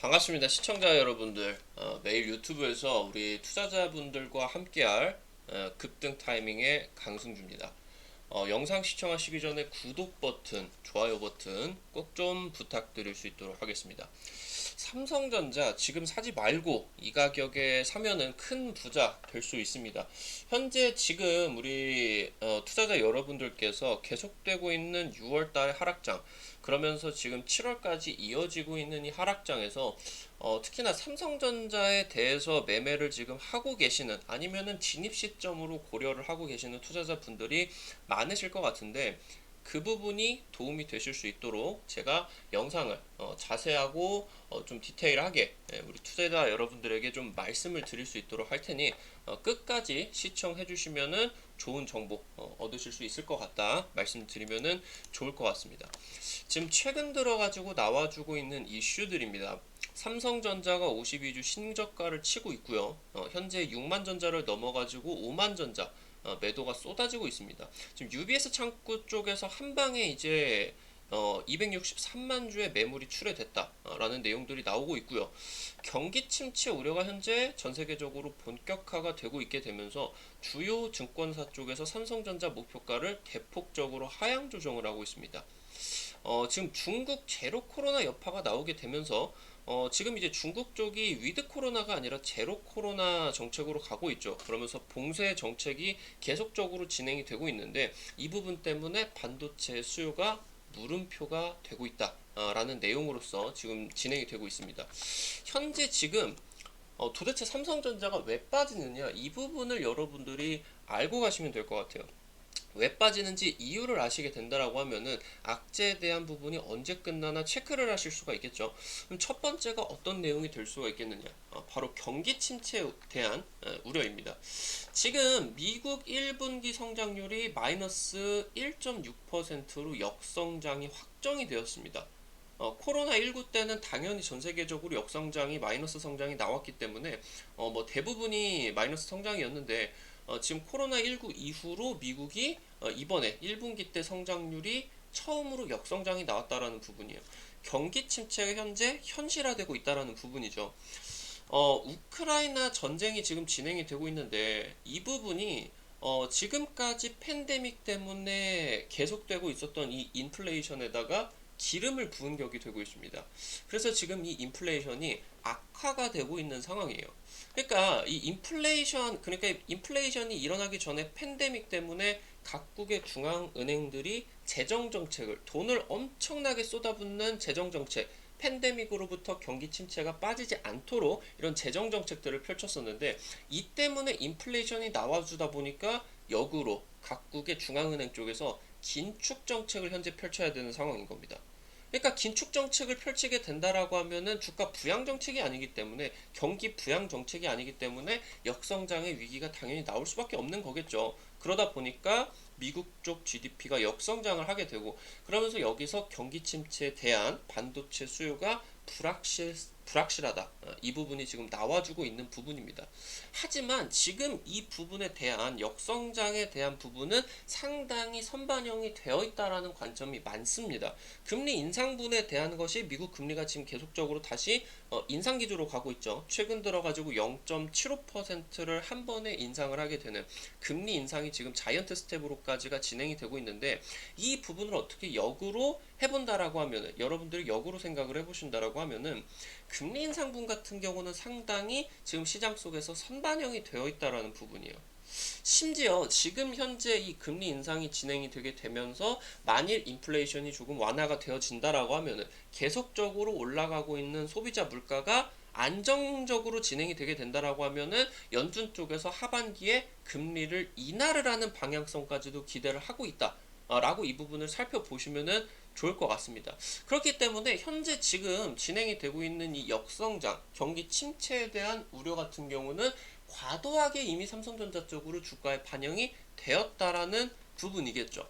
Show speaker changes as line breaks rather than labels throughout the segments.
반갑습니다. 시청자 여러분들. 매일 유튜브에서 우리 투자자분들과 함께할 급등 타이밍의 강승주입니다. 영상 시청하시기 전에 구독 버튼, 좋아요 버튼 꼭 좀 부탁드릴 수 있도록 하겠습니다. 삼성전자 지금 사지 말고 이 가격에 사면은 큰 부자 될 수 있습니다. 현재 지금 우리 투자자 여러분들께서 계속되고 있는 6월달 하락장, 그러면서 지금 7월까지 이어지고 있는 이 하락장에서 특히나 삼성전자에 대해서 매매를 지금 하고 계시는, 아니면은 진입 시점으로 고려를 하고 계시는 투자자분들이 많으실 것 같은데, 그 부분이 도움이 되실 수 있도록 제가 영상을 자세하고 좀 디테일하게 우리 투자자 여러분들에게 좀 말씀을 드릴 수 있도록 할 테니 끝까지 시청해 주시면은 좋은 정보 얻으실 수 있을 것 같다 말씀드리면은 좋을 것 같습니다. 지금 최근 들어 가지고 나와주고 있는 이슈들입니다. 삼성전자가 52주 신저가를 치고 있고요. 현재 6만 전자를 넘어가지고 5만 전자 매도가 쏟아지고 있습니다. 지금 UBS 창구 쪽에서 한 방에 이제 263만 주의 매물이 출회됐다라는 내용들이 나오고 있고요. 경기 침체 우려가 현재 전 세계적으로 본격화가 되고 있게 되면서 주요 증권사 쪽에서 삼성전자 목표가를 대폭적으로 하향 조정을 하고 있습니다. 지금 중국 제로 코로나 여파가 나오게 되면서 지금 이제 중국 쪽이 위드 코로나가 아니라 제로 코로나 정책으로 가고 있죠. 그러면서 봉쇄 정책이 계속적으로 진행이 되고 있는데, 이 부분 때문에 반도체 수요가 물음표가 되고 있다 라는 내용으로서 지금 진행이 되고 있습니다. 현재 지금 도대체 삼성전자가 왜 빠지느냐, 이 부분을 여러분들이 알고 가시면 될 것 같아요. 왜 빠지는지 이유를 아시게 된다라고 하면은 악재에 대한 부분이 언제 끝나나 체크를 하실 수가 있겠죠. 그럼 첫 번째가 어떤 내용이 될 수가 있겠느냐? 바로 경기 침체에 대한 우려입니다. 지금 미국 1분기 성장률이 마이너스 1.6%로 역성장이 확정이 되었습니다. 코로나19 때는 당연히 전 세계적으로 역성장이 마이너스 성장이 나왔기 때문에 뭐 대부분이 마이너스 성장이었는데, 지금 코로나19 이후로 미국이 이번에 1분기 때 성장률이 처음으로 역성장이 나왔다라는 부분이에요. 경기 침체가 현재 현실화되고 있다라는 부분이죠. 우크라이나 전쟁이 지금 진행이 되고 있는데, 이 부분이 지금까지 팬데믹 때문에 계속되고 있었던 이 인플레이션에다가 기름을 부은 격이 되고 있습니다. 그래서 지금 이 인플레이션이 악화가 되고 있는 상황이에요. 그러니까 그러니까 인플레이션이 일어나기 전에 팬데믹 때문에 각국의 중앙은행들이 재정 정책을, 돈을 엄청나게 쏟아붓는 재정 정책, 팬데믹으로부터 경기 침체가 빠지지 않도록 이런 재정 정책들을 펼쳤었는데, 이 때문에 인플레이션이 나와주다 보니까 역으로 각국의 중앙은행 쪽에서 긴축 정책을 현재 펼쳐야 되는 상황인 겁니다. 그러니까 긴축 정책을 펼치게 된다라고 하면은 주가 부양 정책이 아니기 때문에, 경기 부양 정책이 아니기 때문에 역성장의 위기가 당연히 나올 수밖에 없는 거겠죠. 그러다 보니까 미국 쪽 GDP가 역성장을 하게 되고, 그러면서 여기서 경기 침체에 대한 반도체 수요가 불확실하다. 이 부분이 지금 나와주고 있는 부분입니다. 하지만 지금 이 부분에 대한 역성장에 대한 부분은 상당히 선반영이 되어 있다라는 관점이 많습니다. 금리 인상분에 대한 것이 미국 금리가 지금 계속적으로 다시 인상 기조로 가고 있죠. 최근 들어가지고 0.75%를 한 번에 인상을 하게 되는 금리 인상이 지금 자이언트 스텝으로까지가 진행이 되고 있는데, 이 부분을 어떻게 역으로 해본다라고 하면은, 여러분들이 역으로 생각을 해보신다라고 하면은, 금리 인상분 같은 경우는 상당히 지금 시장 속에서 선반영이 되어 있다라는 부분이에요. 심지어 지금 현재 이 금리 인상이 진행이 되게 되면서 만일 인플레이션이 조금 완화가 되어진다라고 하면은 계속적으로 올라가고 있는 소비자 물가가 안정적으로 진행이 되게 된다라고 하면은 연준 쪽에서 하반기에 금리를 인하를 하는 방향성까지도 기대를 하고 있다. 라고 이 부분을 살펴보시면은 좋을 것 같습니다. 그렇기 때문에 현재 지금 진행이 되고 있는 이 역성장, 경기 침체에 대한 우려 같은 경우는 과도하게 이미 삼성전자 쪽으로 주가에 반영이 되었다라는 부분이겠죠.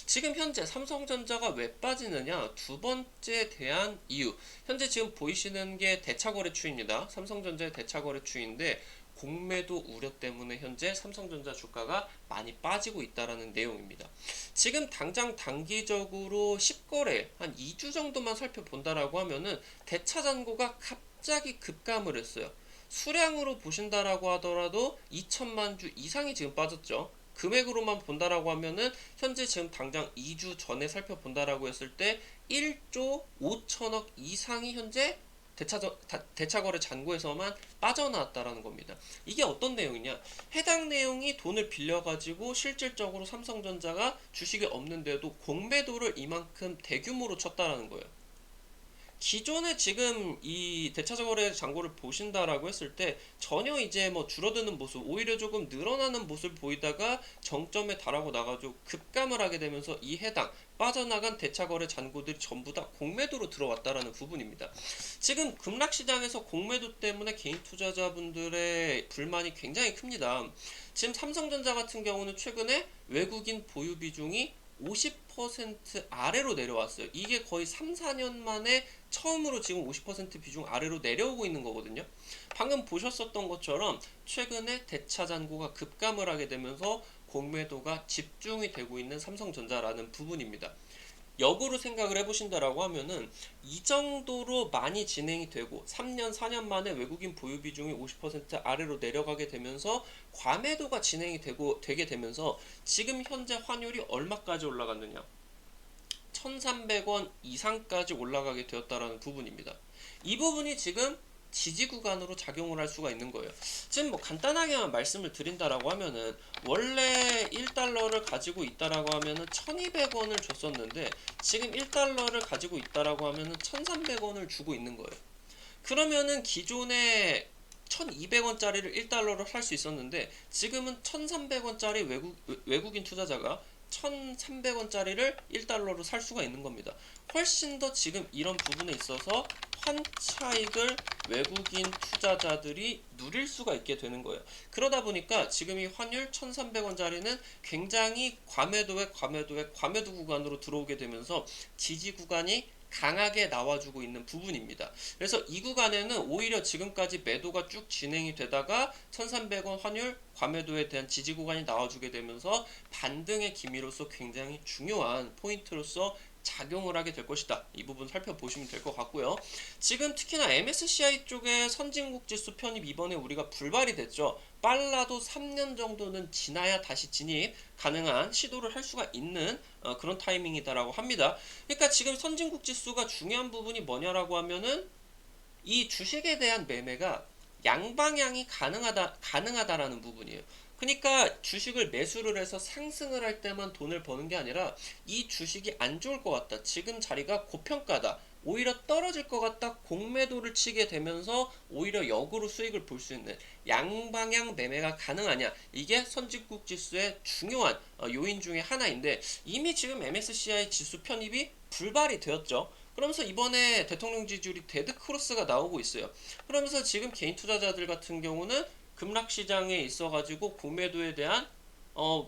지금 현재 삼성전자가 왜 빠지느냐, 두 번째 대한 이유, 현재 지금 보이시는 게 대차거래 추이입니다. 삼성전자의 대차거래 추이인데, 공매도 우려 때문에 현재 삼성전자 주가가 많이 빠지고 있다라는 내용입니다. 지금 당장 단기적으로 10거래 한 2주 정도만 살펴본다라고 하면은 대차 잔고가 갑자기 급감을 했어요. 수량으로 보신다라고 하더라도 2천만 주 이상이 지금 빠졌죠. 금액으로만 본다라고 하면은 현재 지금 당장 2주 전에 살펴본다라고 했을 때 1조 5천억 이상이 현재 대차거래 잔고에서만 빠져나왔다라는 겁니다. 이게 어떤 내용이냐? 해당 내용이 돈을 빌려가지고 실질적으로 삼성전자가 주식이 없는데도 공매도를 이만큼 대규모로 쳤다라는 거예요. 기존에 지금 이 대차거래 잔고를 보신다라고 했을 때 전혀 이제 뭐 줄어드는 모습, 오히려 조금 늘어나는 모습을 보이다가 정점에 달하고 나가지고 급감을 하게 되면서 이 해당 빠져나간 대차거래 잔고들이 전부 다 공매도로 들어왔다라는 부분입니다. 지금 급락시장에서 공매도 때문에 개인 투자자분들의 불만이 굉장히 큽니다. 지금 삼성전자 같은 경우는 최근에 외국인 보유 비중이 50% 아래로 내려왔어요. 이게 거의 3, 4년 만에 처음으로 지금 50% 비중 아래로 내려오고 있는 거거든요. 방금 보셨었던 것처럼 최근에 대차 잔고가 급감을 하게 되면서 공매도가 집중이 되고 있는 삼성전자라는 부분입니다. 역으로 생각을 해보신다라고 하면은 이 정도로 많이 진행이 되고 3년, 4년 만에 외국인 보유 비중이 50% 아래로 내려가게 되면서 과매도가 되게 되면서 지금 현재 환율이 얼마까지 올라갔느냐? 1,300원 이상까지 올라가게 되었다라는 부분입니다. 이 부분이 지금 지지 구간으로 작용을 할 수가 있는 거예요. 지금 뭐 간단하게만 말씀을 드린다라고 하면은 원래 1달러를 가지고 있다라고 하면은 1,200원을 줬었는데 지금 1달러를 가지고 있다라고 하면은 1,300원을 주고 있는 거예요. 그러면은 기존에 1,200원짜리를 1달러로 살 수 있었는데 지금은 1,300원짜리 외국인 투자자가 1,300원짜리를 1달러로 살 수가 있는 겁니다. 훨씬 더 지금 이런 부분에 있어서 환차익을 외국인 투자자들이 누릴 수가 있게 되는 거예요. 그러다 보니까 지금 이 환율 1,300원짜리는 굉장히 과매도 구간으로 들어오게 되면서 지지 구간이 강하게 나와주고 있는 부분입니다. 그래서 이 구간에는 오히려 지금까지 매도가 쭉 진행이 되다가 1,300원 환율 과매도에 대한 지지 구간이 나와주게 되면서 반등의 기미로서 굉장히 중요한 포인트로서 작용을 하게 될 것이다. 이 부분 살펴보시면 될 것 같고요. 지금 특히나 MSCI 쪽에 선진국 지수 편입 이번에 우리가 불발이 됐죠. 빨라도 3년 정도는 지나야 다시 진입 가능한 시도를 할 수가 있는 그런 타이밍이다라고 합니다. 그러니까 지금 선진국 지수가 중요한 부분이 뭐냐라고 하면은 이 주식에 대한 매매가 양방향이 가능하다라는 부분이에요. 그러니까 주식을 매수를 해서 상승을 할 때만 돈을 버는 게 아니라 이 주식이 안 좋을 것 같다. 지금 자리가 고평가다. 오히려 떨어질 것 같다. 공매도를 치게 되면서 오히려 역으로 수익을 볼 수 있는 양방향 매매가 가능하냐. 이게 선진국 지수의 중요한 요인 중에 하나인데 이미 지금 MSCI 지수 편입이 불발이 되었죠. 그러면서 이번에 대통령 지지율이 데드크로스가 나오고 있어요. 그러면서 지금 개인 투자자들 같은 경우는 급락시장에 있어가지고 공매도에 대한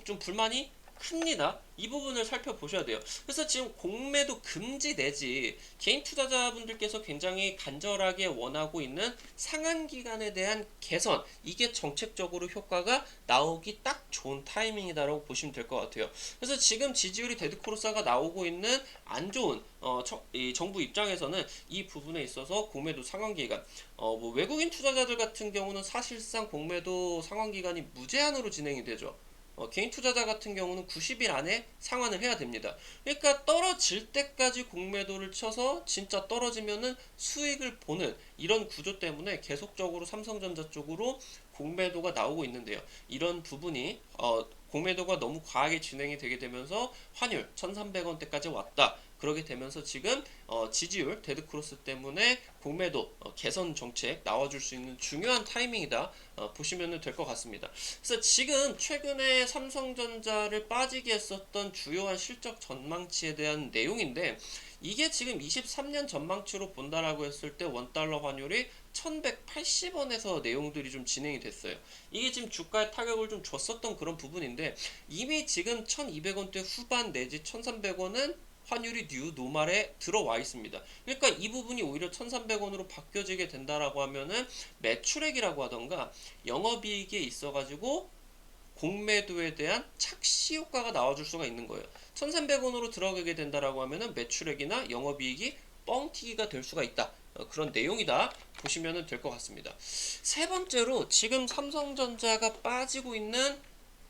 좀 불만이 큽니다. 이 부분을 살펴보셔야 돼요. 그래서 지금 공매도 금지 내지 개인 투자자분들께서 굉장히 간절하게 원하고 있는 상한 기간에 대한 개선, 이게 정책적으로 효과가 나오기 딱 좋은 타이밍이다라고 보시면 될 것 같아요. 그래서 지금 지지율이 데드크로스가 나오고 있는 안 좋은 이 정부 입장에서는 이 부분에 있어서 공매도 상한 기간, 뭐 외국인 투자자들 같은 경우는 사실상 공매도 상한 기간이 무제한으로 진행이 되죠. 개인 투자자 같은 경우는 90일 안에 상환을 해야 됩니다. 그러니까 떨어질 때까지 공매도를 쳐서 진짜 떨어지면은 수익을 보는 이런 구조 때문에 계속적으로 삼성전자 쪽으로 공매도가 나오고 있는데요. 이런 부분이 공매도가 너무 과하게 진행이 되게 되면서 환율 1,300원대까지 왔다. 그러게 되면서 지금 지지율 데드크로스 때문에 공매도 개선 정책 나와줄 수 있는 중요한 타이밍이다 보시면 될 것 같습니다. 그래서 지금 최근에 삼성전자를 빠지게 했었던 주요한 실적 전망치에 대한 내용인데 이게 지금 23년 전망치로 본다라고 했을 때 원달러 환율이 1180원에서 내용들이 좀 진행이 됐어요. 이게 지금 주가에 타격을 좀 줬었던 그런 부분인데 이미 지금 1200원대 후반 내지 1300원은 환율이 뉴 노말에 들어와 있습니다. 그러니까 이 부분이 오히려 1300원으로 바뀌어지게 된다라고 하면은 매출액이라고 하던가 영업이익에 있어가지고 공매도에 대한 착시 효과가 나와줄 수가 있는 거예요. 1300원으로 들어가게 된다라고 하면은 매출액이나 영업이익이 뻥튀기가 될 수가 있다. 그런 내용이다 보시면 될 것 같습니다. 세 번째로 지금 삼성전자가 빠지고 있는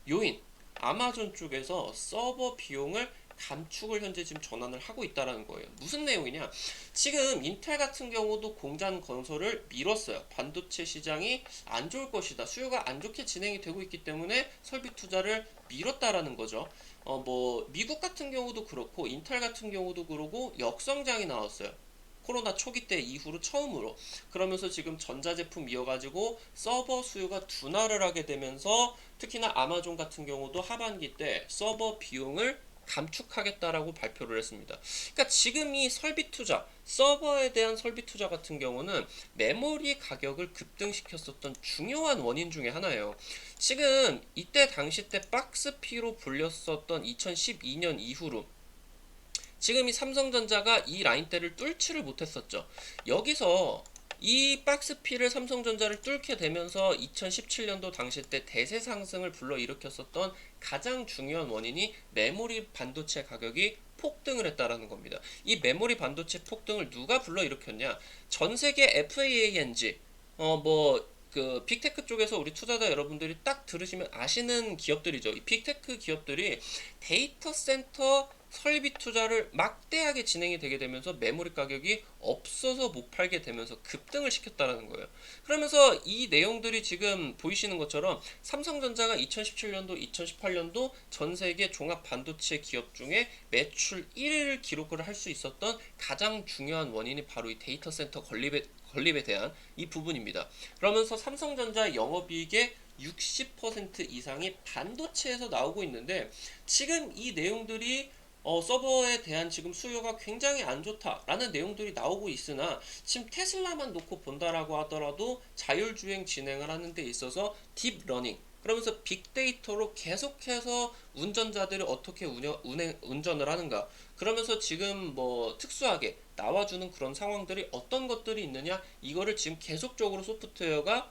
요인, 아마존 쪽에서 서버 비용을 감축을 현재 지금 전환을 하고 있다라는 거예요. 무슨 내용이냐? 지금 인텔 같은 경우도 공장 건설을 미뤘어요. 반도체 시장이 안 좋을 것이다. 수요가 안 좋게 진행이 되고 있기 때문에 설비 투자를 미뤘다라는 거죠. 뭐 미국 같은 경우도 그렇고 인텔 같은 경우도 그러고 역성장이 나왔어요. 코로나 초기 때 이후로 처음으로. 그러면서 지금 전자제품 이어가지고 서버 수요가 둔화를 하게 되면서 특히나 아마존 같은 경우도 하반기 때 서버 비용을 감축하겠다라고 발표를 했습니다. 그러니까 지금 이 설비 투자, 서버에 대한 설비 투자 같은 경우는 메모리 가격을 급등시켰었던 중요한 원인 중에 하나예요. 지금 이때 당시 때 박스피로 불렸었던 2012년 이후로 지금 이 삼성전자가 이 라인대를 뚫지를 못했었죠. 여기서 이 박스피를 삼성전자를 뚫게 되면서 2017년도 당시 때 대세 상승을 불러일으켰었던 가장 중요한 원인이 메모리 반도체 가격이 폭등을 했다라는 겁니다. 이 메모리 반도체 폭등을 누가 불러일으켰냐? 전 세계 FAANG 그 빅테크 쪽에서 우리 투자자 여러분들이 딱 들으시면 아시는 기업들이죠. 이 빅테크 기업들이 데이터 센터 설비 투자를 막대하게 진행이 되게 되면서 메모리 가격이 없어서 못 팔게 되면서 급등을 시켰다는 거예요. 그러면서 이 내용들이 지금 보이시는 것처럼 삼성전자가 2017년도, 2018년도 전 세계 종합 반도체 기업 중에 매출 1위를 기록을 할 수 있었던 가장 중요한 원인이 바로 이 데이터 센터 건립에 대한 이 부분입니다. 그러면서 삼성전자 영업이익의 60% 이상이 반도체에서 나오고 있는데 지금 이 내용들이 서버에 대한 지금 수요가 굉장히 안 좋다라는 내용들이 나오고 있으나 지금 테슬라만 놓고 본다라고 하더라도 자율주행 진행을 하는 데 있어서 딥러닝 그러면서 빅데이터로 계속해서 운전자들이 어떻게 운전을 하는가 그러면서 지금 뭐 특수하게 나와주는 그런 상황들이 어떤 것들이 있느냐 이거를 지금 계속적으로 소프트웨어가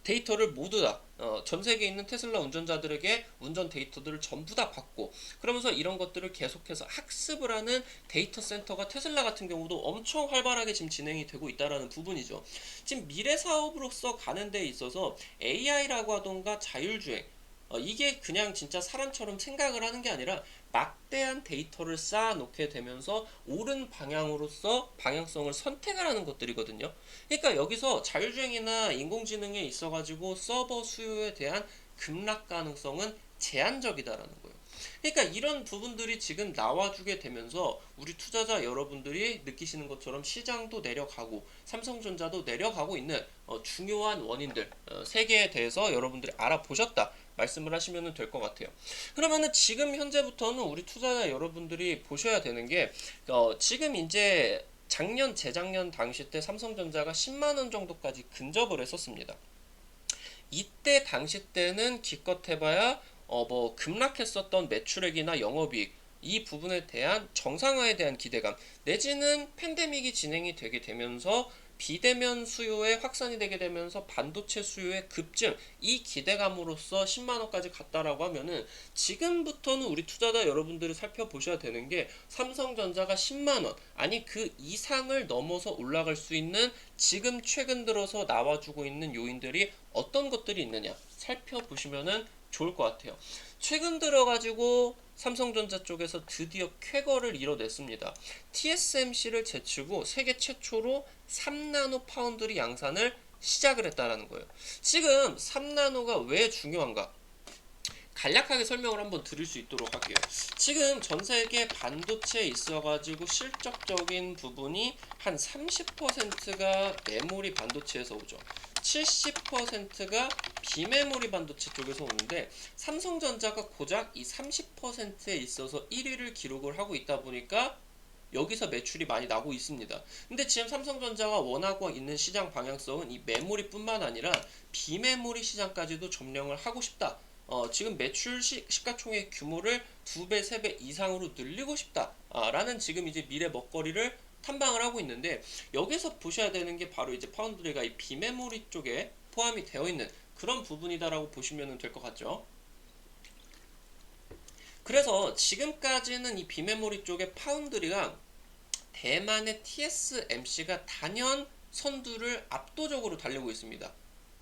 데이터를 모두 다 전 세계에 있는 테슬라 운전자들에게 운전 데이터들을 전부 다 받고 그러면서 이런 것들을 계속해서 학습을 하는 데이터 센터가 테슬라 같은 경우도 엄청 활발하게 지금 진행이 되고 있다라는 부분이죠. 지금 미래 사업으로서 가는 데 있어서 AI라고 하던가 자율주행 이게 그냥 진짜 사람처럼 생각을 하는 게 아니라 막대한 데이터를 쌓아놓게 되면서 옳은 방향으로서 방향성을 선택을 하는 것들이거든요. 그러니까 여기서 자율주행이나 인공지능에 있어가지고 서버 수요에 대한 급락 가능성은 제한적이다라는 거예요. 그러니까 이런 부분들이 지금 나와주게 되면서 우리 투자자 여러분들이 느끼시는 것처럼 시장도 내려가고 삼성전자도 내려가고 있는 중요한 원인들 3개에 대해서 여러분들이 알아보셨다 말씀을 하시면 될 것 같아요. 그러면은 지금 현재부터는 우리 투자자 여러분들이 보셔야 되는 게 지금 이제 작년 재작년 당시 때 삼성전자가 10만원 정도까지 근접을 했었습니다. 이때 당시 때는 기껏 해봐야 뭐 급락했었던 매출액이나 영업이익 이 부분에 대한 정상화에 대한 기대감 내지는 팬데믹이 진행이 되게 되면서 비대면 수요에 확산이 되게 되면서 반도체 수요의 급증 이 기대감으로써 10만원까지 갔다라고 하면은 지금부터는 우리 투자자 여러분들이 살펴보셔야 되는 게 삼성전자가 10만원 아니 그 이상을 넘어서 올라갈 수 있는 지금 최근 들어서 나와주고 있는 요인들이 어떤 것들이 있느냐 살펴보시면은 좋을 것 같아요. 최근 들어가지고 삼성전자 쪽에서 드디어 쾌거를 이뤄냈습니다. TSMC를 제치고 세계 최초로 3나노 파운드리 양산을 시작을 했다라는 거예요. 지금 3나노가 왜 중요한가? 간략하게 설명을 한번 드릴 수 있도록 할게요. 지금 전 세계 반도체에 있어가지고 실적적인 부분이 한 30%가 메모리 반도체에서 오죠. 70%가 비메모리 반도체 쪽에서 오는데 삼성전자가 고작 이 30%에 있어서 1위를 기록을 하고 있다 보니까 여기서 매출이 많이 나고 있습니다. 근데 지금 삼성전자가 원하고 있는 시장 방향성은 이 메모리뿐만 아니라 비메모리 시장까지도 점령을 하고 싶다. 지금 매출 시가총액 규모를 2배, 3배 이상으로 늘리고 싶다. 라는 지금 이제 미래 먹거리를 탐방을 하고 있는데 여기서 보셔야 되는 게 바로 이제 파운드리가 이 비메모리 쪽에 포함이 되어 있는 그런 부분이다라고 보시면 될 것 같죠. 그래서 지금까지는 이 비메모리 쪽에 파운드리가 대만의 TSMC가 단연 선두를 압도적으로 달리고 있습니다.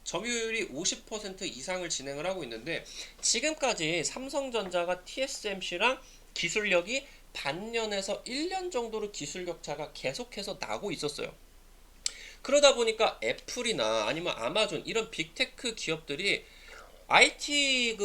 점유율이 50% 이상을 진행을 하고 있는데 지금까지 삼성전자가 TSMC랑 기술력이 반년에서 1년 정도로 기술 격차가 계속해서 나고 있었어요. 그러다 보니까 애플이나 아니면 아마존 이런 빅테크 기업들이 IT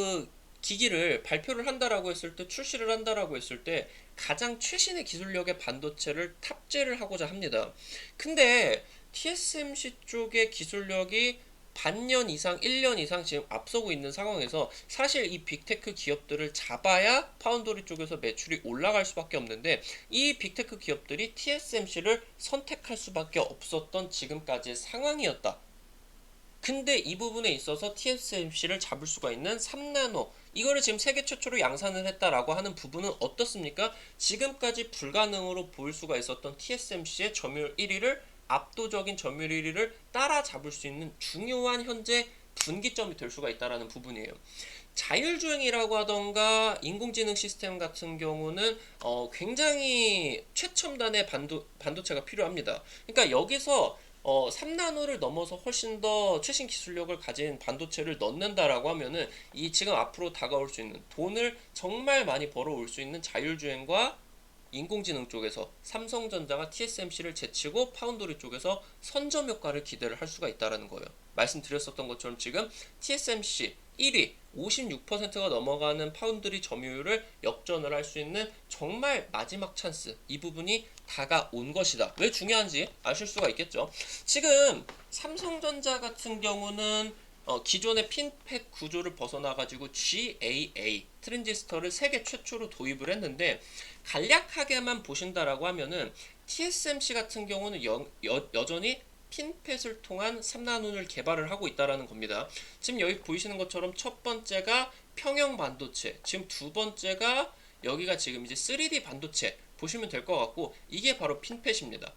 기기를 발표를 한다라고 했을 때 출시를 한다라고 했을 때 가장 최신의 기술력의 반도체를 탑재를 하고자 합니다. 근데 TSMC 쪽의 기술력이 반년 이상, 1년 이상 지금 앞서고 있는 상황에서 사실 이 빅테크 기업들을 잡아야 파운드리 쪽에서 매출이 올라갈 수밖에 없는데 이 빅테크 기업들이 TSMC를 선택할 수밖에 없었던 지금까지의 상황이었다. 근데 이 부분에 있어서 TSMC를 잡을 수가 있는 3나노 이거를 지금 세계 최초로 양산을 했다라고 하는 부분은 어떻습니까? 지금까지 불가능으로 보일 수가 있었던 TSMC의 점유율 1위를 압도적인 점유율 1위를 따라잡을 수 있는 중요한 현재 분기점이 될 수가 있다라는 부분이에요. 자율주행이라고 하던가 인공지능 시스템 같은 경우는 굉장히 최첨단의 반도체가 필요합니다. 그러니까 여기서 3나노를 넘어서 훨씬 더 최신 기술력을 가진 반도체를 넣는다라고 하면은 이 지금 앞으로 다가올 수 있는 돈을 정말 많이 벌어올 수 있는 자율주행과 인공지능 쪽에서 삼성전자가 TSMC를 제치고 파운드리 쪽에서 선점 효과를 기대를 할 수가 있다는 거예요. 말씀드렸었던 것처럼 지금 TSMC 1위 56%가 넘어가는 파운드리 점유율을 역전을 할 수 있는 정말 마지막 찬스 이 부분이 다가온 것이다. 왜 중요한지 아실 수가 있겠죠. 지금 삼성전자 같은 경우는 기존의 핀팻 구조를 벗어나가지고 GAA 트랜지스터를 세계 최초로 도입을 했는데 간략하게만 보신다라고 하면은 TSMC 같은 경우는 여전히 핀팻을 통한 3나노를 개발을 하고 있다라는 겁니다. 지금 여기 보이시는 것처럼 첫 번째가 평형 반도체, 지금 두 번째가 여기가 지금 이제 3D 반도체 보시면 될 것 같고 이게 바로 핀팻입니다.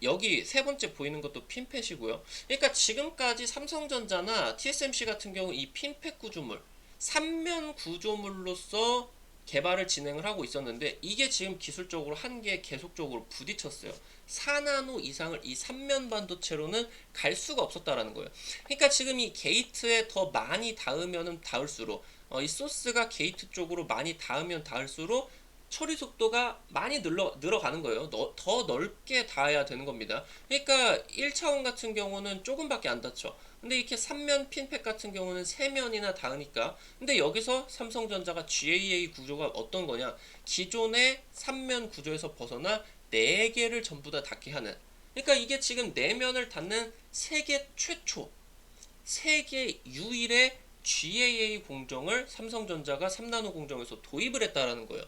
여기 세 번째 보이는 것도 핀팻이고요. 그러니까 지금까지 삼성전자나 TSMC 같은 경우 이 핀팻 구조물, 3면 구조물로서 개발을 진행을 하고 있었는데 이게 지금 기술적으로 한계에 계속적으로 부딪혔어요. 4나노 이상을 이 3면 반도체로는 갈 수가 없었다라는 거예요. 그러니까 지금 이 게이트에 더 많이 닿으면 닿을수록 이 소스가 게이트 쪽으로 많이 닿으면 닿을수록 처리 속도가 많이 늘어가는 거예요. 더 넓게 닿아야 되는 겁니다. 그러니까 1차원 같은 경우는 조금밖에 안 닿죠. 근데 이렇게 3면 핀팻 같은 경우는 3면이나 닿으니까 근데 여기서 삼성전자가 GAA 구조가 어떤 거냐 기존의 3면 구조에서 벗어나 4개를 전부 다 닿게 하는 그러니까 이게 지금 4면을 닿는 세계 최초 세계 유일의 GAA 공정을 삼성전자가 3나노 공정에서 도입을 했다라는 거예요.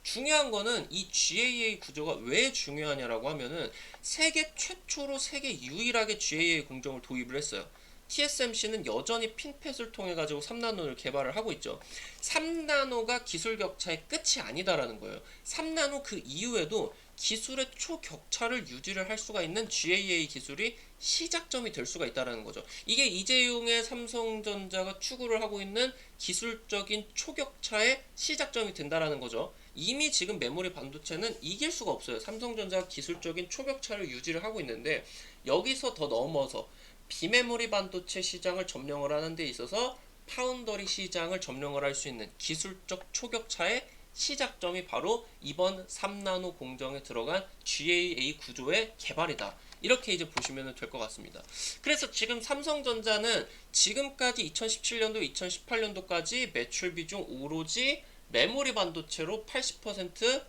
중요한 거는 이 GAA 구조가 왜 중요하냐라고 하면은 세계 최초로 세계 유일하게 GAA 공정을 도입을 했어요. TSMC는 여전히 핀팻을 통해 가지고 3나노를 개발을 하고 있죠. 3나노가 기술 격차의 끝이 아니다라는 거예요. 3나노 그 이후에도 기술의 초격차를 유지를 할 수가 있는 GAA 기술이 시작점이 될 수가 있다는 거죠. 이게 이재용의 삼성전자가 추구를 하고 있는 기술적인 초격차의 시작점이 된다는 거죠. 이미 지금 메모리 반도체는 이길 수가 없어요. 삼성전자가 기술적인 초격차를 유지를 하고 있는데 여기서 더 넘어서 비메모리 반도체 시장을 점령을 하는 데 있어서 파운더리 시장을 점령을 할 수 있는 기술적 초격차의 시작점이 바로 이번 3나노 공정에 들어간 GAA 구조의 개발이다. 이렇게 이제 보시면 될 것 같습니다. 그래서 지금 삼성전자는 지금까지 2017년도, 2018년도까지 매출 비중 오로지 메모리 반도체로 80%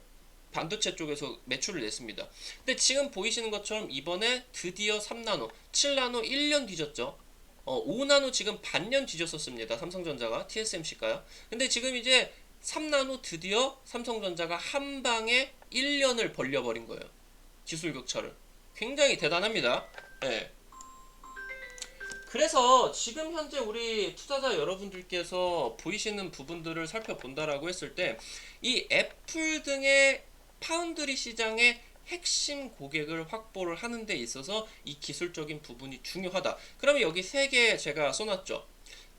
반도체 쪽에서 매출을 냈습니다. 근데 지금 보이시는 것처럼 이번에 드디어 3나노, 7나노 1년 뒤졌죠. 5나노 지금 반년 뒤졌었습니다. 삼성전자가 TSMC가요. 근데 지금 이제 3나노 드디어 삼성전자가 한 방에 1년을 벌려버린 거예요. 기술 격차를. 굉장히 대단합니다. 네. 그래서 지금 현재 우리 투자자 여러분들께서 보이시는 부분들을 살펴본다라고 했을 때 이 애플 등의 파운드리 시장의 핵심 고객을 확보를 하는 데 있어서 이 기술적인 부분이 중요하다. 그러면 여기 세 개 제가 써놨죠.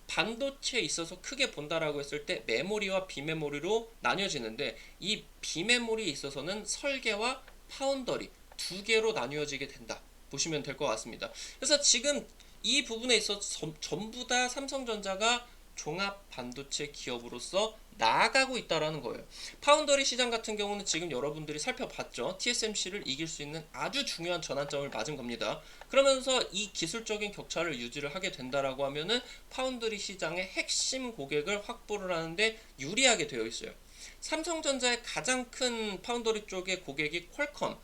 반도체에 있어서 크게 본다라고 했을 때 메모리와 비메모리로 나뉘어지는데 이 비메모리에 있어서는 설계와 파운더리 두 개로 나뉘어지게 된다. 보시면 될 것 같습니다. 그래서 지금 이 부분에 있어서 전부 다 삼성전자가 종합 반도체 기업으로서 나아가고 있다라는 거예요. 파운더리 시장 같은 경우는 지금 여러분들이 살펴봤죠. TSMC를 이길 수 있는 아주 중요한 전환점을 맞은 겁니다. 그러면서 이 기술적인 격차를 유지를 하게 된다라고 하면은 파운더리 시장의 핵심 고객을 확보를 하는데 유리하게 되어 있어요. 삼성전자의 가장 큰 파운더리 쪽의 고객이 퀄컴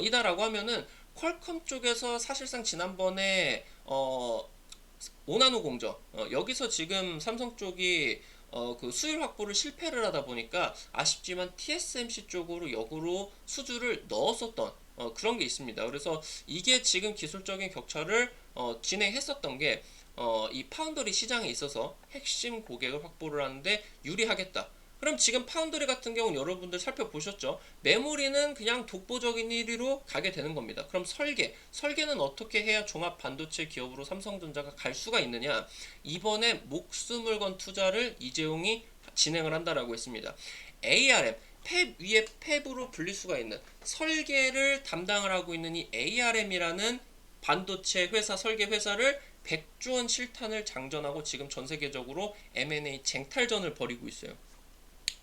이다라고 하면은 퀄컴 쪽에서 사실상 지난번에 5나노 공정 여기서 지금 삼성 쪽이 그 수율 확보를 실패를 하다 보니까 아쉽지만 TSMC 쪽으로 역으로 수주를 넣었었던 그런 게 있습니다. 그래서 이게 지금 기술적인 격차를 진행했었던 게 이 파운더리 시장에 있어서 핵심 고객을 확보를 하는데 유리하겠다. 그럼 지금 파운드리 같은 경우는 여러분들 살펴보셨죠? 메모리는 그냥 독보적인 1위로 가게 되는 겁니다. 그럼 설계는 어떻게 해야 종합 반도체 기업으로 삼성전자가 갈 수가 있느냐? 이번에 목숨을 건 투자를 이재용이 진행을 한다라고 했습니다. ARM, 팹 위에 팹으로 불릴 수가 있는 설계를 담당을 하고 있는 이 ARM이라는 반도체 회사, 설계 회사를 100조 원 실탄을 장전하고 지금 전 세계적으로 M&A 쟁탈전을 벌이고 있어요.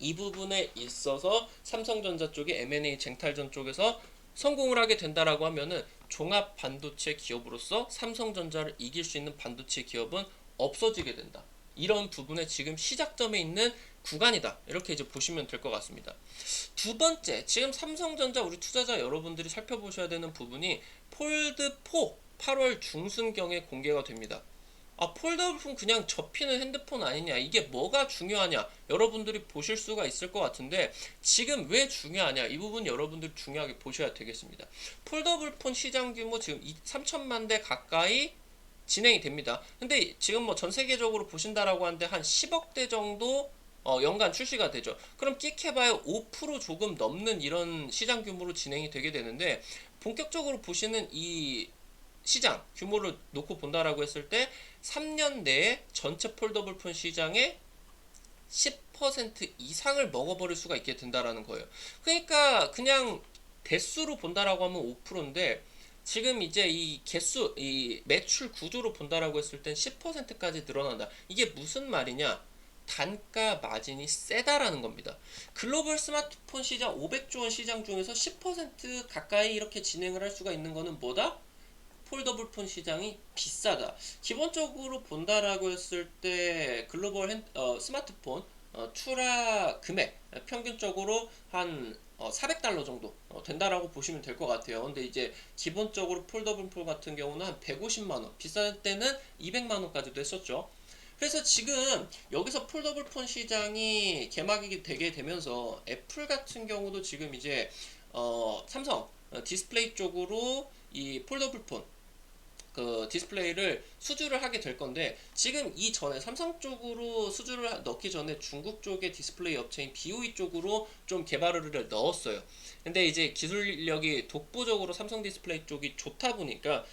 이 부분에 있어서 삼성전자 쪽의 M&A 쟁탈전 쪽에서 성공을 하게 된다라고 하면은 종합 반도체 기업으로서 삼성전자를 이길 수 있는 반도체 기업은 없어지게 된다. 이런 부분에 지금 시작점에 있는 구간이다. 이렇게 이제 보시면 될 것 같습니다. 두 번째, 지금 삼성전자 우리 투자자 여러분들이 살펴보셔야 되는 부분이 폴드4 8월 중순경에 공개가 됩니다. 폴더폰 그냥 접히는 핸드폰 아니냐, 이게 뭐가 중요하냐, 여러분들이 보실 수가 있을 것 같은데 지금 왜 중요하냐, 이 부분 여러분들 중요하게 보셔야 되겠습니다. 폴더블폰 시장 규모 지금 3천만 대 가까이 진행이 됩니다. 근데 지금 뭐 전 세계적으로 보신다라고 하는데 한 10억 대 정도 연간 출시가 되죠. 그럼 끽해봐야 5% 조금 넘는 이런 시장 규모로 진행이 되게 되는데, 본격적으로 보시는 이 시장 규모를 놓고 본다라고 했을 때 3년 내에 전체 폴더블폰 시장의 10% 이상을 먹어버릴 수가 있게 된다라는 거예요. 그러니까 그냥 대수로 본다라고 하면 5%인데 지금 이제 이 개수, 이 매출 구조로 본다라고 했을 땐 10%까지 늘어난다. 이게 무슨 말이냐? 단가 마진이 세다라는 겁니다. 글로벌 스마트폰 시장 500조 원 시장 중에서 10% 가까이 이렇게 진행을 할 수가 있는 거는 뭐다? 폴더블폰 시장이 비싸다. 기본적으로 본다라고 했을 때 글로벌 스마트폰 출하 금액 평균적으로 한 $400 정도 된다라고 보시면 될 것 같아요. 근데 이제 기본적으로 폴더블폰 같은 경우는 한 150만 원, 비쌀 때는 200만 원까지도 했었죠. 그래서 지금 여기서 폴더블폰 시장이 개막이 되게 되면서 애플 같은 경우도 지금 이제 삼성 디스플레이 쪽으로 이 폴더블폰 그 디스플레이를 수주를 하게 될 건데, 지금 이전에 삼성 쪽으로 수주를 넣기 전에 중국 쪽의 디스플레이 업체인 BOE 쪽으로 좀 개발을 넣었어요. 근데 이제 기술력이 독보적으로 삼성 디스플레이 쪽이 좋다 보니까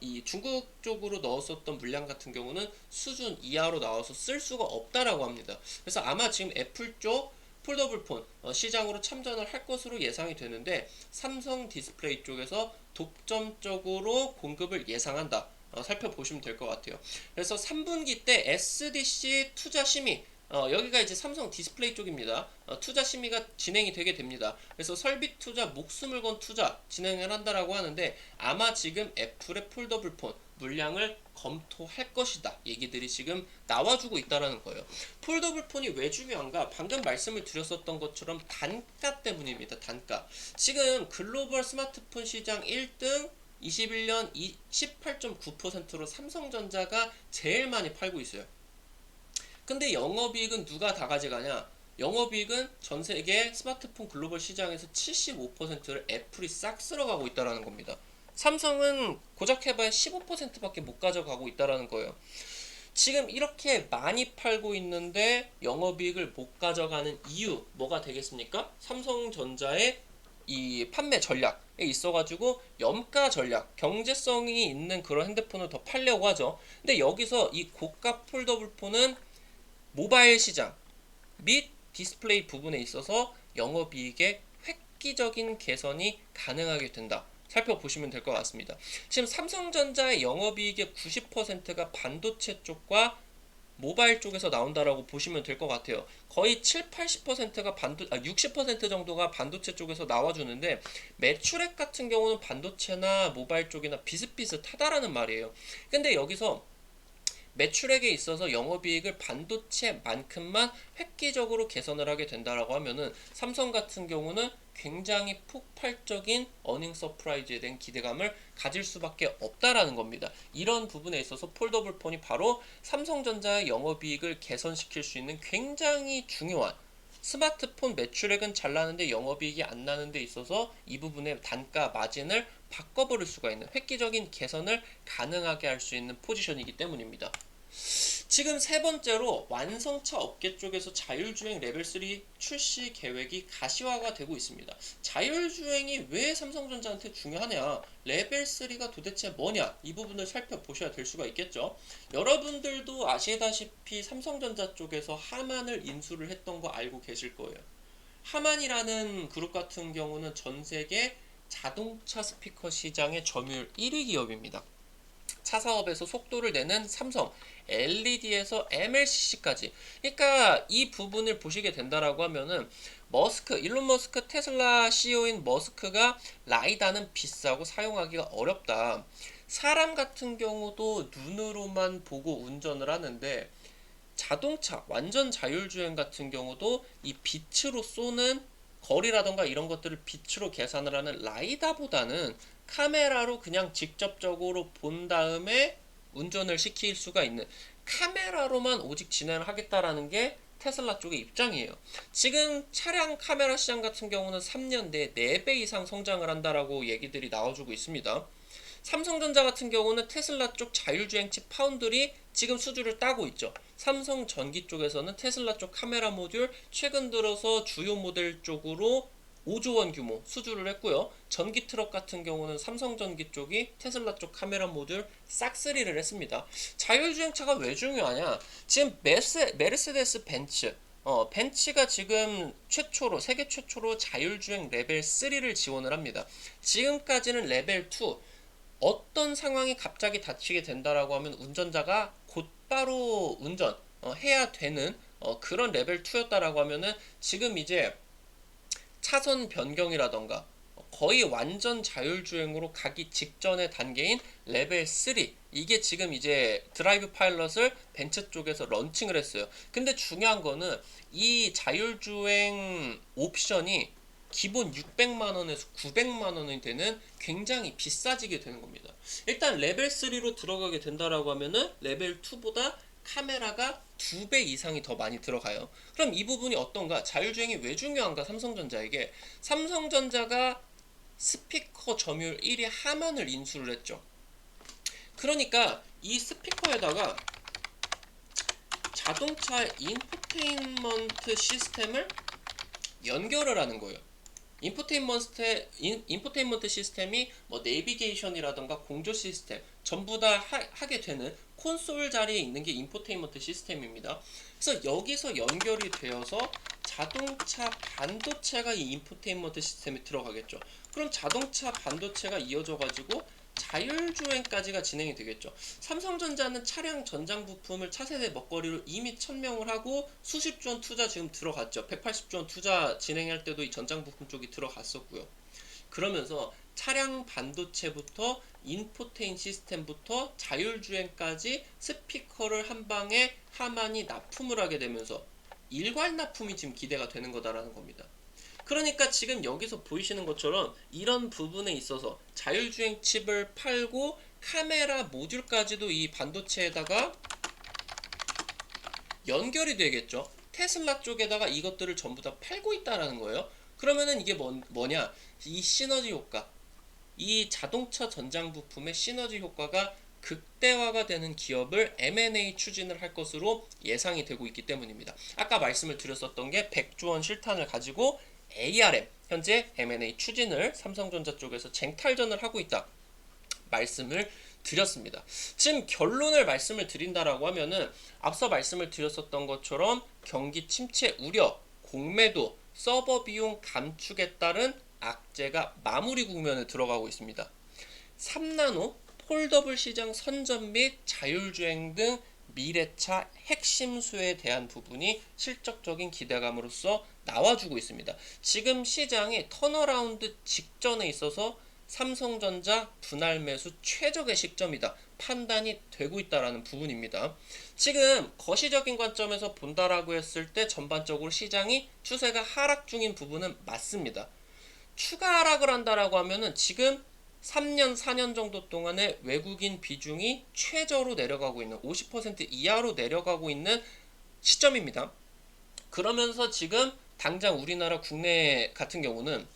이 중국 쪽으로 넣었었던 물량 같은 경우는 수준 이하로 나와서 쓸 수가 없다라고 합니다. 그래서 아마 지금 애플 쪽 폴더블폰 시장으로 참전을 할 것으로 예상이 되는데, 삼성 디스플레이 쪽에서 독점적으로 공급을 예상한다. 살펴보시면 될 것 같아요. 그래서 3분기 때 SDC 투자 심의, 여기가 이제 삼성 디스플레이 쪽입니다. 투자 심의가 진행이 되게 됩니다. 그래서 설비 투자, 목숨을 건 투자 진행을 한다라고 하는데, 아마 지금 애플의 폴더블폰 물량을 검토할 것이다 얘기들이 지금 나와주고 있다라는 거예요. 폴더블폰이 왜 중요한가? 방금 말씀을 드렸었던 것처럼 단가 때문입니다. 단가. 지금 글로벌 스마트폰 시장 1등 21년 18.9%로 삼성전자가 제일 많이 팔고 있어요. 근데 영업이익은 누가 다 가져가냐? 영업이익은 전 세계 스마트폰 글로벌 시장에서 75%를 애플이 싹 쓸어가고 있다는 겁니다. 삼성은 고작 해봐야 15%밖에 못 가져가고 있다는 거예요. 지금 이렇게 많이 팔고 있는데 영업이익을 못 가져가는 이유 뭐가 되겠습니까? 삼성전자의 이 판매 전략에 있어가지고 염가 전략, 경제성이 있는 그런 핸드폰을 더 팔려고 하죠. 근데 여기서 이 고가 폴더블폰은 모바일 시장 및 디스플레이 부분에 있어서 영업이익의 획기적인 개선이 가능하게 된다. 살펴보시면 될 것 같습니다. 지금 삼성전자의 영업이익의 90%가 반도체 쪽과 모바일 쪽에서 나온다라고 보시면 될 것 같아요. 거의 7, 80%가 60% 정도가 반도체 쪽에서 나와주는데 매출액 같은 경우는 반도체나 모바일 쪽이나 비슷비슷하다라는 말이에요. 근데 여기서 매출액에 있어서 영업이익을 반도체만큼만 획기적으로 개선을 하게 된다라고 하면은 삼성 같은 경우는 굉장히 폭발적인 어닝 서프라이즈에 대한 기대감을 가질 수밖에 없다라는 겁니다. 이런 부분에 있어서 폴더블 폰이 바로 삼성전자의 영업이익을 개선시킬 수 있는 굉장히 중요한, 스마트폰 매출액은 잘 나는데 영업이익이 안 나는 데 있어서 이 부분의 단가 마진을 바꿔버릴 수가 있는, 획기적인 개선을 가능하게 할 수 있는 포지션이기 때문입니다. 지금 세 번째로 완성차 업계 쪽에서 자율주행 레벨 3 출시 계획이 가시화가 되고 있습니다. 자율주행이 왜 삼성전자한테 중요하냐, 레벨 3가 도대체 뭐냐, 이 부분을 살펴보셔야 될 수가 있겠죠. 여러분들도 아시다시피 삼성전자 쪽에서 하만을 인수를 했던 거 알고 계실 거예요. 하만이라는 그룹 같은 경우는 전 세계 자동차 스피커 시장의 점유율 1위 기업입니다. 차 사업에서 속도를 내는 삼성, LED에서 MLCC까지. 그러니까 이 부분을 보시게 된다라고 하면은 일론 머스크 테슬라 CEO인 머스크가 라이다는 비싸고 사용하기가 어렵다. 사람 같은 경우도 눈으로만 보고 운전을 하는데 자동차 완전 자율주행 같은 경우도 이 빛으로 쏘는 거리라던가 이런 것들을 빛으로 계산을 하는 라이다보다는 카메라로 그냥 직접적으로 본 다음에 운전을 시킬 수가 있는, 카메라로만 오직 진행을 하겠다라는 게 테슬라 쪽의 입장이에요. 지금 차량 카메라 시장 같은 경우는 3년 내에 4배 이상 성장을 한다라고 얘기들이 나와주고 있습니다. 삼성전자 같은 경우는 테슬라 쪽 자율주행 칩 파운드리 지금 수주를 따고 있죠. 삼성 전기 쪽에서는 테슬라 쪽 카메라 모듈 최근 들어서 주요 모델 쪽으로 5조 원 규모 수주를 했고요. 전기 트럭 같은 경우는 삼성전기 쪽이 테슬라 쪽 카메라 모듈 싹쓸이를 했습니다. 자율주행차가 왜 중요하냐? 지금 메르세데스 벤츠, 벤츠가 지금 세계 최초로 자율주행 레벨 3를 지원을 합니다. 지금까지는 레벨 2, 어떤 상황이 갑자기 닥치게 된다라고 하면 운전자가 곧바로 운전 해야 되는 그런 레벨 2였다라고 하면은 지금 이제 차선 변경이라던가 거의 완전 자율주행으로 가기 직전의 단계인 레벨 3, 이게 지금 이제 드라이브 파일럿을 벤츠 쪽에서 런칭을 했어요. 근데 중요한 거는 이 자율주행 옵션이 기본 600만원에서 900만원이 되는 굉장히 비싸지게 되는 겁니다. 일단 레벨 3로 들어가게 된다라고 하면은 레벨 2보다 카메라가 2배 이상이 더 많이 들어가요. 그럼 이 부분이 어떤가? 자율주행이 왜 중요한가? 삼성전자에게. 삼성전자가 스피커 점유율 1위 하만을 인수를 했죠. 그러니까 이 스피커에다가 자동차 인포테인먼트 시스템을 연결을 하는 거예요. 인포테인먼트 시스템이 뭐 내비게이션이라던가 공조 시스템 전부 다 하게 되는 콘솔 자리에 있는 게 인포테인먼트 시스템입니다. 그래서 여기서 연결이 되어서 자동차 반도체가 이 인포테인먼트 시스템에 들어가겠죠. 그럼 자동차 반도체가 이어져 가지고 자율주행까지가 진행이 되겠죠. 삼성전자는 차량 전장 부품을 차세대 먹거리로 이미 천명을 하고 수십조 원 투자 지금 들어갔죠. 180조 원 투자 진행할 때도 이 전장 부품 쪽이 들어갔었고요. 그러면서 차량 반도체부터 인포테인 시스템부터 자율주행까지 스피커를 한 방에 하만이 납품을 하게 되면서 일괄 납품이 지금 기대가 되는 거다라는 겁니다. 그러니까 지금 여기서 보이시는 것처럼 이런 부분에 있어서 자율주행 칩을 팔고 카메라 모듈까지도 이 반도체에다가 연결이 되겠죠. 테슬라 쪽에다가 이것들을 전부 다 팔고 있다라는 거예요. 그러면은 이게 뭐냐? 이 시너지 효과, 이 자동차 전장 부품의 시너지 효과가 극대화가 되는 기업을 M&A 추진을 할 것으로 예상이 되고 있기 때문입니다. 아까 말씀을 드렸었던 게 100조 원 실탄을 가지고 ARM 현재 M&A 추진을 삼성전자 쪽에서 쟁탈전을 하고 있다 말씀을 드렸습니다. 지금 결론을 말씀을 드린다라고 하면은 앞서 말씀을 드렸었던 것처럼 경기 침체 우려, 공매도, 서버 비용 감축에 따른 악재가 마무리 국면에 들어가고 있습니다. 3나노 폴더블 시장 선점 및 자율주행 등 미래차 핵심 수에 대한 부분이 실적적인 기대감으로서 나와주고 있습니다. 지금 시장이 턴어라운드 직전에 있어서 삼성전자 분할 매수 최적의 시점이다 판단이 되고 있다라는 부분입니다. 지금 거시적인 관점에서 본다라고 했을 때 전반적으로 시장이 추세가 하락 중인 부분은 맞습니다. 추가 하락을 한다라고 하면은 지금 3년, 4년 정도 동안에 외국인 비중이 최저로 내려가고 있는 50% 이하로 내려가고 있는 시점입니다. 그러면서 지금 당장 우리나라 국내 같은 경우는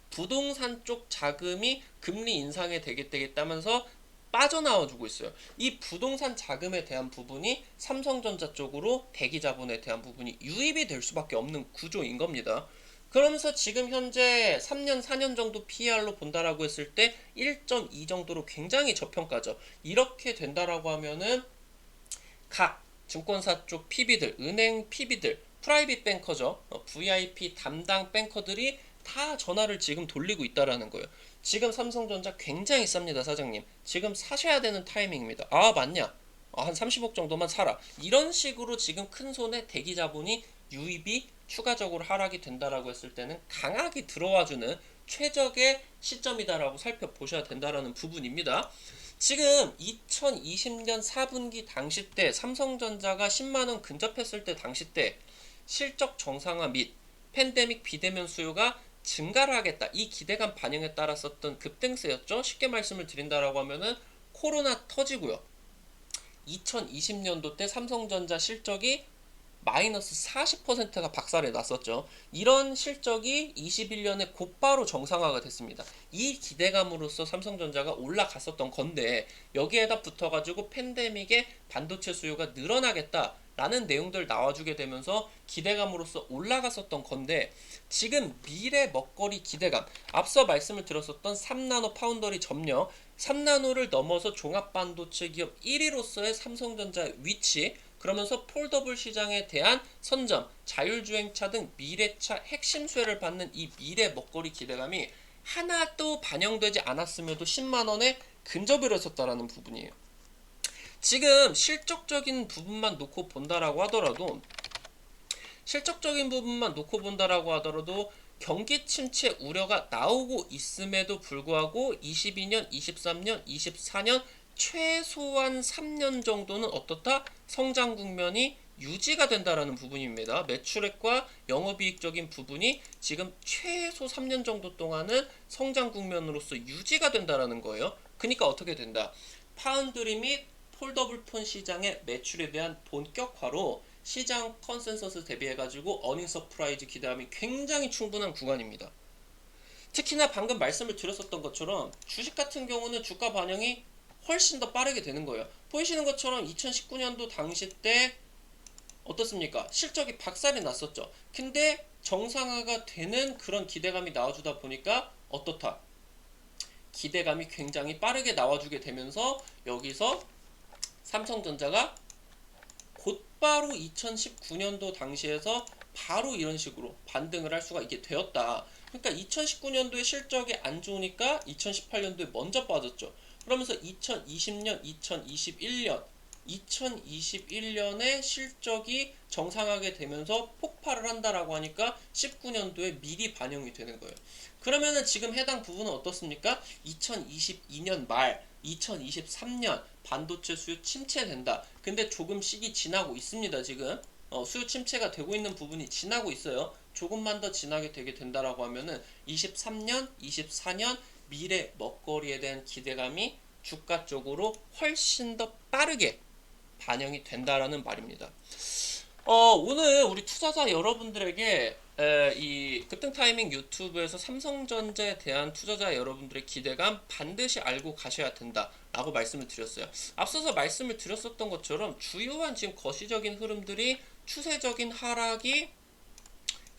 부동산 쪽 자금이 금리 인상에 되겠다면서 빠져나와주고 있어요. 이 부동산 자금에 대한 부분이 삼성전자 쪽으로 대기 자본에 대한 부분이 유입이 될 수밖에 없는 구조인 겁니다. 그러면서 지금 현재 3년, 4년 정도 PER로 본다라고 했을 때 1.2 정도로 굉장히 저평가죠. 이렇게 된다라고 하면은 각 증권사 쪽 PB들, 은행 PB들, 프라이빗 뱅커죠. VIP 담당 뱅커들이 다 전화를 지금 돌리고 있다라는 거예요. 지금 삼성전자 굉장히 쌉니다, 사장님. 지금 사셔야 되는 타이밍입니다. 아, 맞냐? 한 30억 정도만 사라. 이런 식으로 지금 큰 손에 대기 자본이 유입이 추가적으로 하락이 된다라고 했을 때는 강하게 들어와주는 최적의 시점이다라고 살펴보셔야 된다라는 부분입니다. 지금 2020년 4분기 당시 때 삼성전자가 10만원 근접했을 때 당시 때 실적 정상화 및 팬데믹 비대면 수요가 증가를 하겠다. 이 기대감 반영에 따랐었던 급등세였죠. 쉽게 말씀을 드린다라고 하면은 코로나 터지고요. 2020년도 때 삼성전자 실적이 마이너스 40%가 박살이 났었죠. 이런 실적이 21년에 곧바로 정상화가 됐습니다. 이 기대감으로써 삼성전자가 올라갔었던 건데 여기에다 붙어가지고 팬데믹에 반도체 수요가 늘어나겠다라는 내용들 나와주게 되면서 기대감으로써 올라갔었던 건데 지금 미래 먹거리 기대감 앞서 말씀을 드렸었던 3나노 파운더리 점령 3나노를 넘어서 종합반도체 기업 1위로서의 삼성전자의 위치 그러면서 폴더블 시장에 대한 선점, 자율주행차 등 미래차 핵심 수혜를 받는 이 미래 먹거리 기대감이 하나도 반영되지 않았음에도 10만원에 근접을 했었다라는 부분이에요. 지금 실적적인 부분만 놓고 본다라고 하더라도 경기 침체 우려가 나오고 있음에도 불구하고 22년, 23년, 24년 최소한 3년 정도는 어떻다? 성장 국면이 유지가 된다라는 부분입니다. 매출액과 영업이익적인 부분이 지금 최소 3년 정도 동안은 성장 국면으로서 유지가 된다라는 거예요. 그러니까 어떻게 된다? 파운드리 및 폴더블폰 시장의 매출에 대한 본격화로 시장 컨센서스 대비해가지고 어닝 서프라이즈 기대감이 굉장히 충분한 구간입니다. 특히나 방금 말씀을 드렸었던 것처럼 주식 같은 경우는 주가 반영이 훨씬 더 빠르게 되는 거예요. 보이시는 것처럼 2019년도 당시 때 어떻습니까? 실적이 박살이 났었죠. 근데 정상화가 되는 그런 기대감이 나와주다 보니까 어떻다? 기대감이 굉장히 빠르게 나와주게 되면서 여기서 삼성전자가 곧바로 2019년도 당시에서 바로 이런 식으로 반등을 할 수가 있게 되었다. 그러니까 2019년도에 실적이 안 좋으니까 2018년도에 먼저 빠졌죠. 그러면서 2020년, 2021년에 실적이 정상하게 되면서 폭발을 한다라고 하니까 19년도에 미리 반영이 되는 거예요. 그러면은 지금 해당 부분은 어떻습니까? 2022년 말, 2023년 반도체 수요 침체된다. 근데 조금 시기 지나고 있습니다. 지금 수요 침체가 되고 있는 부분이 지나고 있어요. 조금만 더 지나게 되게 된다라고 하면은 23년, 24년 미래 먹거리에 대한 기대감이 주가 쪽으로 훨씬 더 빠르게 반영이 된다라는 말입니다. 오늘 우리 투자자 여러분들에게 이 급등 타이밍 유튜브에서 삼성전자에 대한 투자자 여러분들의 기대감 반드시 알고 가셔야 된다라고 말씀을 드렸어요. 앞서서 말씀을 드렸었던 것처럼 주요한 지금 거시적인 흐름들이 추세적인 하락이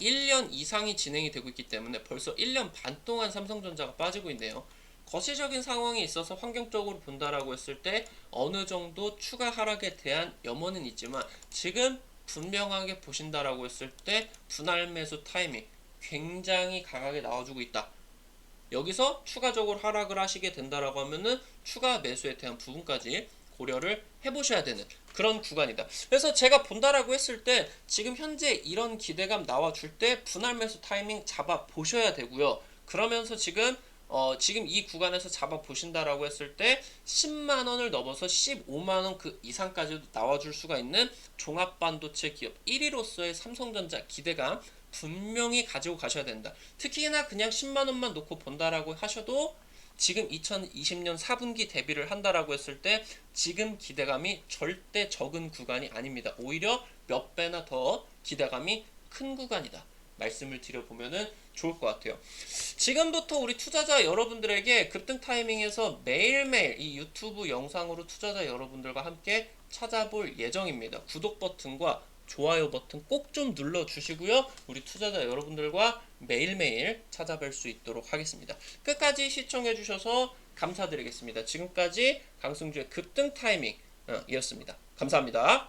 1년 이상이 진행이 되고 있기 때문에 벌써 1년 반 동안 삼성전자가 빠지고 있네요. 거시적인 상황이 있어서 환경적으로 본다라고 했을 때 어느 정도 추가 하락에 대한 염원은 있지만 지금 분명하게 보신다라고 했을 때 분할 매수 타이밍 굉장히 강하게 나와주고 있다. 여기서 추가적으로 하락을 하시게 된다라고 하면은 추가 매수에 대한 부분까지 고려를 해보셔야 되는 그런 구간이다. 그래서 제가 본다라고 했을 때 지금 현재 이런 기대감 나와줄 때 분할 매수 타이밍 잡아 보셔야 되고요. 그러면서 지금 이 구간에서 잡아 보신다라고 했을 때 10만 원을 넘어서 15만 원 그 이상까지도 나와줄 수가 있는 종합반도체 기업 1위로서의 삼성전자 기대감 분명히 가지고 가셔야 된다. 특히나 그냥 10만 원만 놓고 본다라고 하셔도 지금 2020년 4분기 대비를 한다라고 했을 때 지금 기대감이 절대 적은 구간이 아닙니다. 오히려 몇 배나 더 기대감이 큰 구간이다. 말씀을 드려보면은 좋을 것 같아요. 지금부터 우리 투자자 여러분들에게 급등 타이밍에서 매일매일 이 유튜브 영상으로 투자자 여러분들과 함께 찾아볼 예정입니다. 구독 버튼과 좋아요 버튼 꼭 좀 눌러주시고요. 우리 투자자 여러분들과 매일매일 찾아뵐 수 있도록 하겠습니다. 끝까지 시청해주셔서 감사드리겠습니다. 지금까지 강승주의 급등 타이밍 이었습니다. 감사합니다.